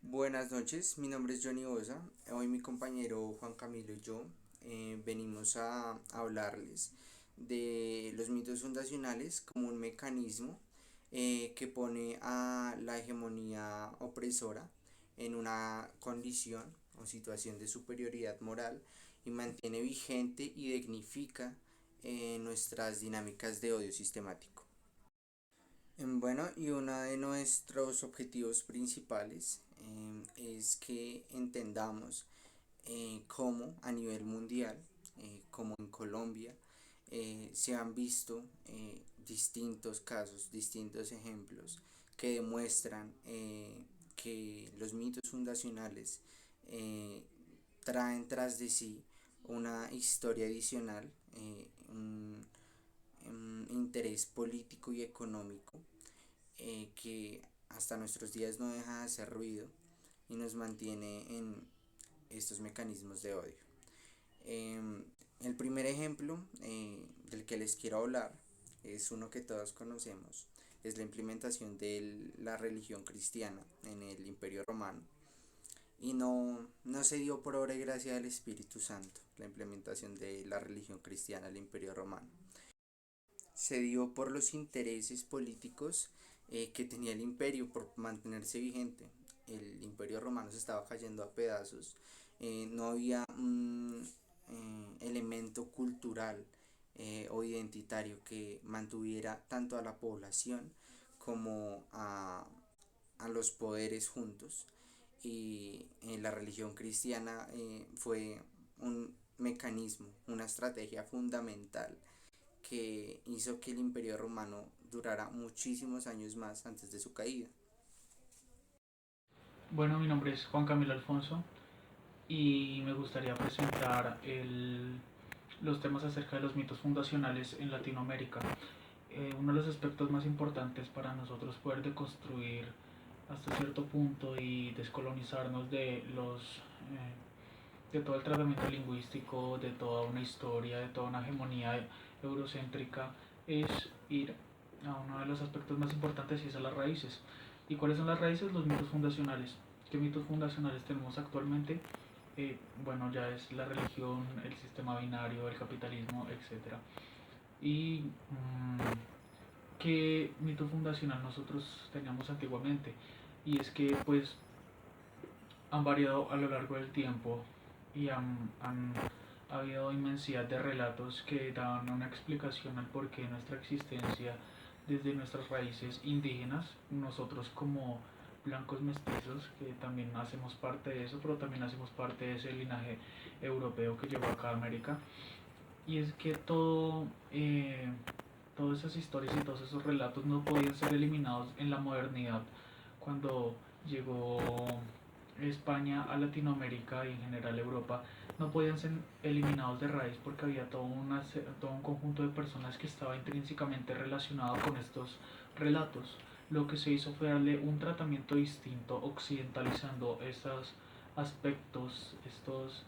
Buenas noches, mi nombre es Johnny Bosa. Hoy mi compañero Juan Camilo y yo venimos a hablarles de los mitos fundacionales como un mecanismo que pone a la hegemonía opresora en una condición o situación de superioridad moral y mantiene vigente y dignifica nuestras dinámicas de odio sistemático. Bueno, y uno de nuestros objetivos principales es que entendamos cómo a nivel mundial, como en Colombia, se han visto distintos casos, distintos ejemplos que demuestran que los mitos fundacionales eh, traen tras de sí una historia adicional, un interés político y económico que hasta nuestros días no deja de hacer ruido y nos mantiene en estos mecanismos de odio. El primer ejemplo del que les quiero hablar es uno que todos conocemos, es la implementación de la religión cristiana en el Imperio Romano. Y no se dio por obra y gracia del Espíritu Santo la implementación de la religión cristiana al Imperio Romano. Se dio por los intereses políticos que tenía el imperio por mantenerse vigente. El imperio romano se estaba cayendo a pedazos. No había un elemento cultural o identitario que mantuviera tanto a la población como a los poderes juntos. Y la religión cristiana fue un mecanismo, una estrategia fundamental que hizo que el imperio romano durara muchísimos años más antes de su caída. Bueno, mi nombre es Juan Camilo Alfonso y me gustaría presentar los temas acerca de los mitos fundacionales en Latinoamérica. Uno de los aspectos más importantes para nosotros poder deconstruir hasta cierto punto y descolonizarnos de todo el tratamiento lingüístico, de toda una historia, de toda una hegemonía eurocéntrica, es ir a uno de los aspectos más importantes y es a las raíces. ¿Y cuáles son las raíces? Los mitos fundacionales. ¿Qué mitos fundacionales tenemos actualmente? Bueno, ya es la religión, el sistema binario, el capitalismo, etcétera. ¿Y qué mito fundacional nosotros teníamos antiguamente? Y es que pues han variado a lo largo del tiempo y han habido inmensidad de relatos que dan una explicación al porqué de nuestra existencia desde nuestras raíces indígenas, nosotros como blancos mestizos, que también hacemos parte de eso, pero también hacemos parte de ese linaje europeo que llegó acá a América. Y es que todas esas historias y todos esos relatos no podían ser eliminados en la modernidad cuando llegó España a Latinoamérica y en general Europa, no podían ser eliminados de raíz porque había todo un conjunto de personas que estaba intrínsecamente relacionado con estos relatos. Lo que se hizo fue darle un tratamiento distinto, occidentalizando estos aspectos, estos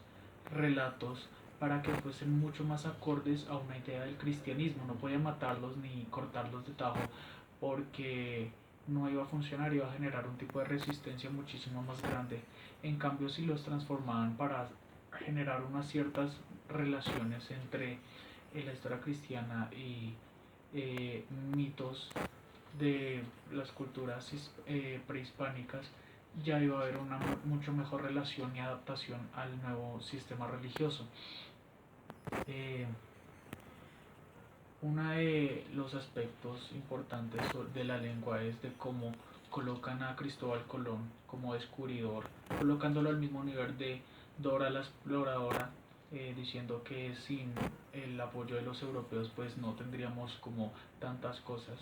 relatos, para que fuesen mucho más acordes a una idea del cristianismo. No podían matarlos ni cortarlos de tajo porque no iba a funcionar, iba a generar un tipo de resistencia muchísimo más grande. En cambio, si los transformaban para generar unas ciertas relaciones entre la historia cristiana y mitos de las culturas prehispánicas, ya iba a haber una mucho mejor relación y adaptación al nuevo sistema religioso. Eh, Uno de los aspectos importantes de la lengua es de cómo colocan a Cristóbal Colón como descubridor, colocándolo al mismo nivel de Dora la exploradora, diciendo que sin el apoyo de los europeos pues no tendríamos como tantas cosas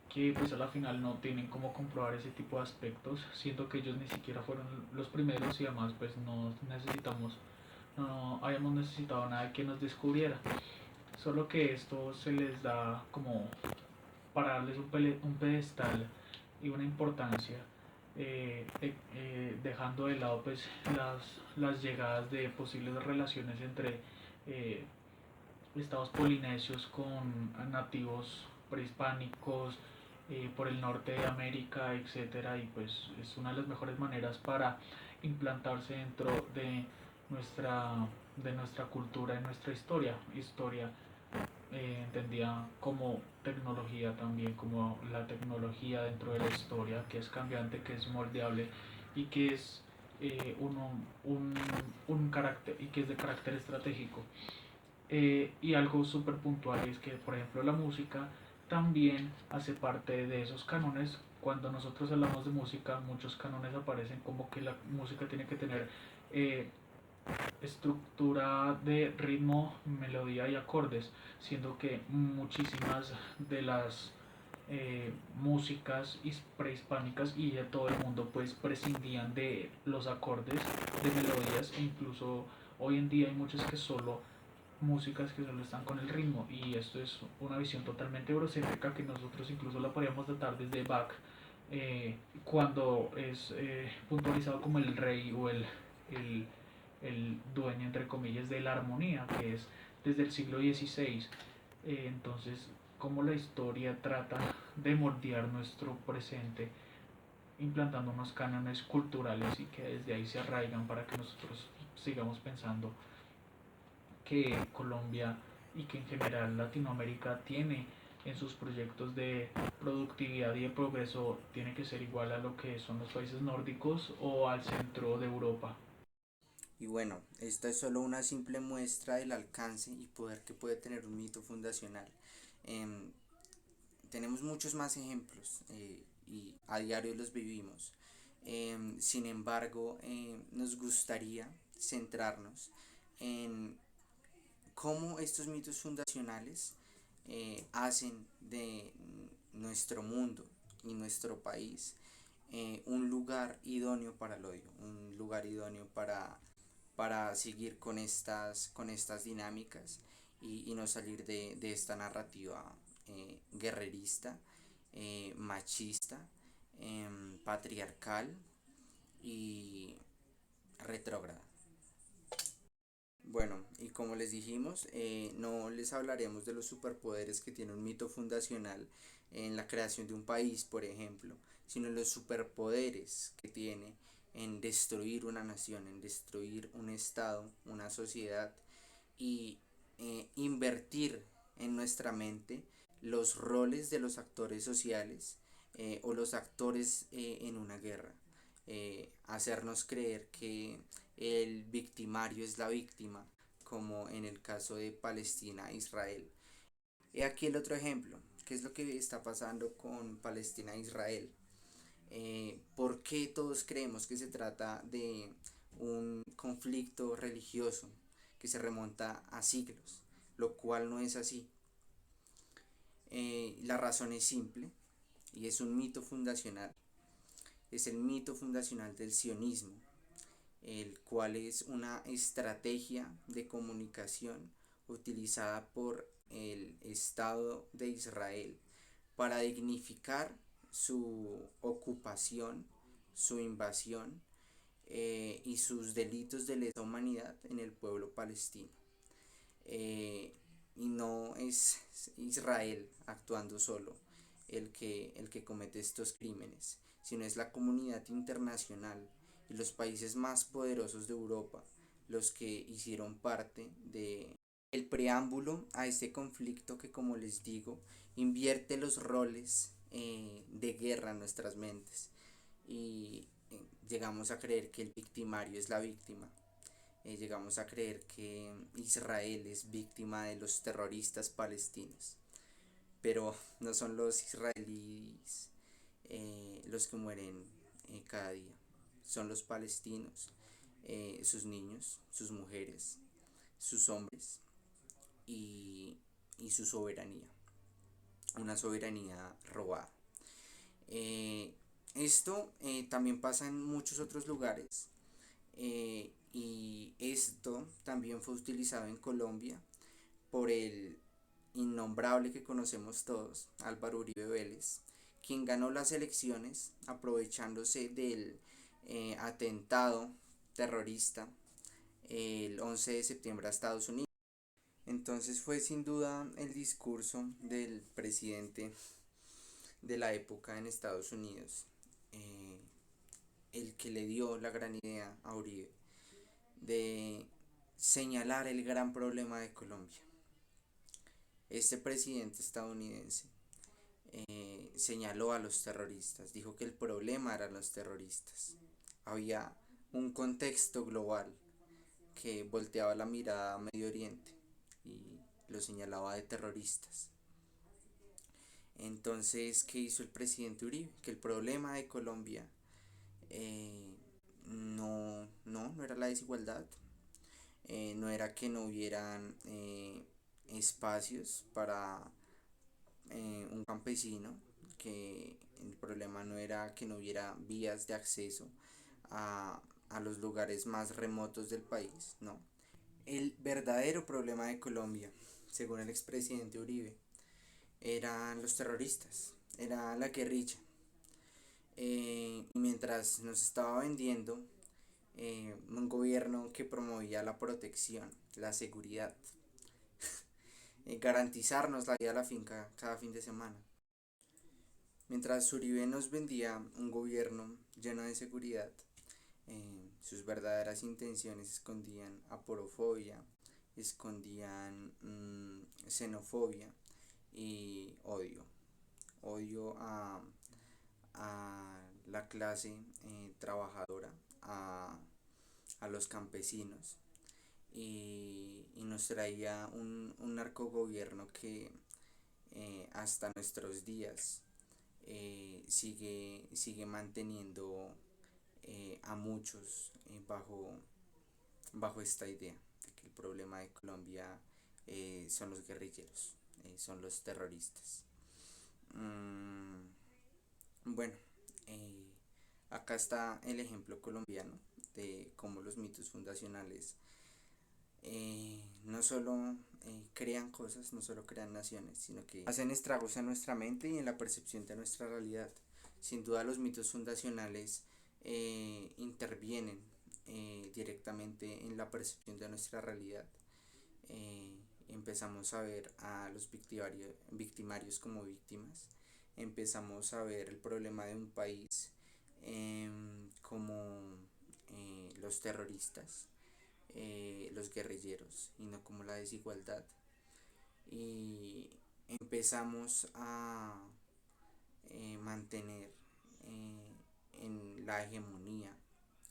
que pues a la final no tienen cómo comprobar ese tipo de aspectos, siendo que ellos ni siquiera fueron los primeros y además pues no habíamos necesitado nada que nos descubriera. Solo que esto se les da como para darles un pedestal y una importancia, dejando de lado pues las llegadas de posibles relaciones entre eh, estados polinesios con nativos prehispánicos, por el norte de América, etcétera, y pues es una de las mejores maneras para implantarse dentro nuestra, de nuestra cultura y nuestra historia entendía como tecnología también, como la tecnología dentro de la historia, que es cambiante, que es moldeable y que es un, un carácter y que es de carácter estratégico. Y algo súper puntual es que, por ejemplo, la música también hace parte de esos cánones. Cuando nosotros hablamos de música, muchos cánones aparecen como que la música tiene que tener eh, estructura de ritmo, melodía y acordes, siendo que muchísimas de las músicas prehispánicas y de todo el mundo pues prescindían de los acordes, de melodías e incluso hoy en día hay muchas que solo músicas que solo están con el ritmo y esto es una visión totalmente eurocéntrica que nosotros incluso la podríamos datar desde Bach cuando es puntualizado como el rey o el, el dueño entre comillas de la armonía que es desde el siglo XVI. Entonces cómo la historia trata de moldear nuestro presente implantando unos cánones culturales y que desde ahí se arraigan para que nosotros sigamos pensando que Colombia y que en general Latinoamérica tiene en sus proyectos de productividad y de progreso tiene que ser igual a lo que son los países nórdicos o al centro de Europa. Y bueno, esta es solo una simple muestra del alcance y poder que puede tener un mito fundacional. Em, Tenemos muchos más ejemplos y a diario los vivimos. Sin embargo, nos gustaría centrarnos en cómo estos mitos fundacionales hacen de nuestro mundo y nuestro país un lugar idóneo para el odio, un lugar idóneo para seguir con estas dinámicas y no salir de esta narrativa guerrerista, machista, patriarcal y retrógrada. Bueno, y como les dijimos, no les hablaremos de los superpoderes que tiene un mito fundacional en la creación de un país, por ejemplo, sino los superpoderes que tiene en destruir una nación, en destruir un estado, una sociedad y invertir en nuestra mente los roles de los actores sociales o los actores en una guerra. Hacernos creer que el victimario es la víctima, como en el caso de Palestina-Israel. He aquí el otro ejemplo. ¿Qué es lo que está pasando con Palestina-Israel? ¿Por qué todos creemos que se trata de un conflicto religioso que se remonta a siglos, lo cual no es así? La razón es simple y es un mito fundacional. Es el mito fundacional del sionismo, el cual es una estrategia de comunicación utilizada por el Estado de Israel para dignificar su ocupación, su invasión y sus delitos de lesa humanidad en el pueblo palestino. Eh, y no es Israel actuando solo el que comete estos crímenes, sino es la comunidad internacional y los países más poderosos de Europa los que hicieron parte de el preámbulo a este conflicto que, como les digo, invierte los roles de guerra en nuestras mentes y llegamos a creer que el victimario es la víctima. Llegamos a creer que Israel es víctima de los terroristas palestinos, pero no son los israelíes los que mueren cada día, son los palestinos, sus niños, sus mujeres, sus hombres y, y su soberanía, una soberanía robada. Eh, Esto también pasa en muchos otros lugares y esto también fue utilizado en Colombia por el innombrable que conocemos todos, Álvaro Uribe Vélez, quien ganó las elecciones aprovechándose del atentado terrorista el 11 de septiembre a Estados Unidos. Entonces fue sin duda el discurso del presidente de la época en Estados Unidos, eh, el que le dio la gran idea a Uribe de señalar el gran problema de Colombia. Este presidente estadounidense señaló a los terroristas, dijo que el problema eran los terroristas. Había un contexto global que volteaba la mirada a Medio Oriente y lo señalaba de terroristas. Entonces, ¿qué hizo el presidente Uribe? Que el problema de Colombia eh, no era la desigualdad, no era que no hubieran espacios para un campesino, que el problema no era que no hubiera vías de acceso a los lugares más remotos del país, no. El verdadero problema de Colombia, según el expresidente Uribe, eran los terroristas, era la guerrilla. Mientras nos estaba vendiendo un gobierno que promovía la protección, la seguridad, garantizarnos la vida a la finca cada fin de semana. Mientras Uribe nos vendía un gobierno lleno de seguridad, sus verdaderas intenciones escondían aporofobia, escondían xenofobia y odio. Odio a la clase trabajadora, a los campesinos, y nos traía un narcogobierno que hasta nuestros días sigue manteniendo a muchos bajo esta idea de que el problema de Colombia son los guerrilleros, son los terroristas. Mm, bueno, eh, acá está el ejemplo colombiano de cómo los mitos fundacionales no solo crean cosas, no solo crean naciones, sino que hacen estragos en nuestra mente y en la percepción de nuestra realidad. Sin duda los mitos fundacionales intervienen directamente en la percepción de nuestra realidad. Empezamos a ver a los victimarios como víctimas, empezamos a ver el problema de un país como los terroristas, los guerrilleros, y no como la desigualdad. Y empezamos a mantener en la hegemonía,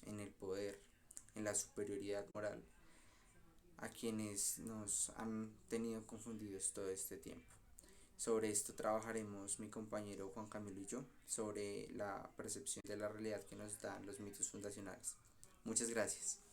en el poder, en la superioridad moral a quienes nos han tenido confundidos todo este tiempo. Sobre esto trabajaremos mi compañero Juan Camilo y yo, sobre la percepción de la realidad que nos dan los mitos fundacionales. Muchas gracias.